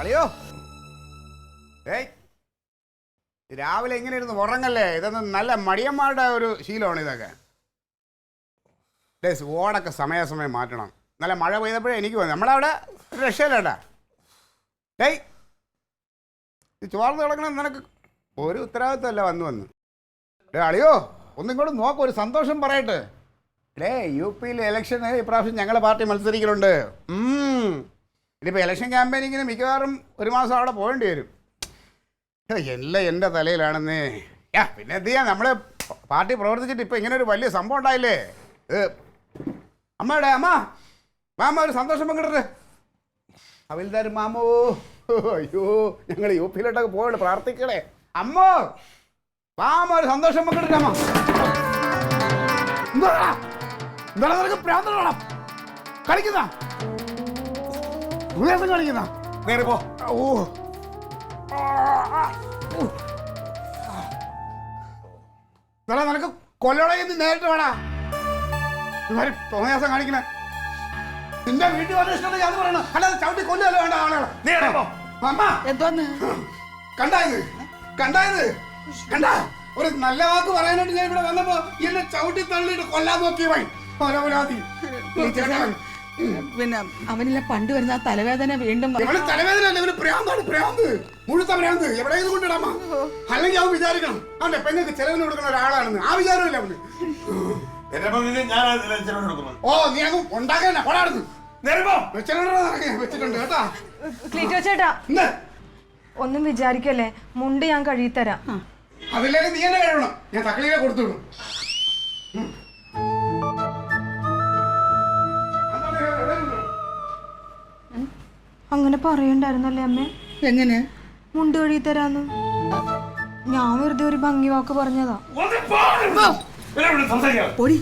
അളിയോ ഏയ് രാവിലെ ഇങ്ങനെ ഇരുന്ന് ഉറങ്ങല്ലേ? ഇതൊന്നും നല്ല മടിയന്മാരുടെ ഒരു ശീലമാണ് ഇതൊക്കെ. ഓടൊക്കെ സമയാസമയം മാറ്റണം. നല്ല മഴ പെയ്തപ്പോഴേ എനിക്ക് വന്നു. നമ്മളവിടെ രക്ഷയില്ലേട്ടാ. ഡേയ് ചോർന്ന് കിടക്കണം. നിനക്ക് ഒരു ഉത്തരവാദിത്വമല്ല വന്നു അളിയോ ഒന്നിങ്ങോട്ട് നോക്ക്, ഒരു സന്തോഷം പറയട്ടെ. യു പിയിൽ ഇലക്ഷന് ഇപ്രാവശ്യം ഞങ്ങളുടെ പാർട്ടി മത്സരിക്കുന്നുണ്ട്. ഇനിയിപ്പോൾ ഇലക്ഷൻ ക്യാമ്പയിനിങ്ങിന് മിക്കവാറും ഒരു മാസം അവിടെ പോകേണ്ടി വരും. എല്ലാം എൻ്റെ തലയിലാണെന്നേ. പിന്നെ എന്ത് ചെയ്യാം, നമ്മൾ പാർട്ടി പ്രവർത്തിച്ചിട്ട് ഇപ്പോൾ ഇങ്ങനെ ഒരു വലിയ സംഭവം ഉണ്ടായില്ലേ. അമ്മയുടെ മാമ ഒരു സന്തോഷം പങ്കിടട്ടെ. അവിൽദാർ മാമോ, അയ്യോ ഞങ്ങൾ യു പിയിലോട്ടൊക്കെ പോകണ്ട, പ്രാർത്ഥിക്കണേ. അമ്മോ മാമ ഒരു സന്തോഷം പങ്കിടട്ടെ. അമ്മ എന്താ നിനക്ക് പ്രാന്തണം കളിക്കുന്ന കളിക്കുന്ന നേരെ പോ. നിനക്ക് കൊല്ലോളയെന്ന് നേരിട്ട് വേണ തോന്നിയാസം കാണിക്കണേ. നിന്റെ വീട്ടിൽ വന്ന ഇഷ്ടം ഞാൻ പറയണം, അല്ലാതെ ചവിട്ടി കൊല്ലല്ലോ വേണ്ട ആളുകളെ. എന്തോന്ന് കണ്ടായത് കണ്ട ഒരു നല്ല വാക്ക് പറയാനായിട്ട് ഞാൻ ഇവിടെ വന്നപ്പോ എന്നെ ചവിട്ടി തള്ളിയിട്ട് കൊല്ലാൻ നോക്കിയവൻ. പിന്നെ അവനില്ല പണ്ട് വരുന്ന തലവേദന വീണ്ടും തലവേദന അല്ല, പ്രാന്താണ്, പ്രാന്ത്, മുഴുത്ത പ്രാന്ത്. എവിടെയെങ്കിലും കൊണ്ടിടാമ, അല്ലെങ്കിൽ അവൻ വിചാരിക്കണം അവന്റെ പെങ്ങൾക്ക് ചെലവിന് കൊടുക്കുന്ന ഒരാളാണെന്ന്. ആ വിചാരമില്ല അവന്. ഓ നീ അങ്ങ് ഉണ്ടാക്കാന കൊടാടുന്നു വെച്ചിട്ടുണ്ട് കേട്ടാ. ക്ലീറ്റോ ചേട്ടാ ഒന്നും വിചാരിക്കല്ലേ, മുണ്ട് ഞാൻ കഴുകിത്തരാം. അതില്ലെങ്കിൽ നീ എന്നെ കഴിയണം, ഞാൻ തക്കളിയിലെ കൊടുത്തുവിടും. അങ്ങനെ പറയണ്ടായിരുന്നല്ലേ അമ്മേ? എങ്ങനെ മുണ്ട് കഴുകിത്തരാന്ന്? ഞാൻ വെറുതെ ഒരു ഭംഗി വാക്ക് പറഞ്ഞതാ. പൊടി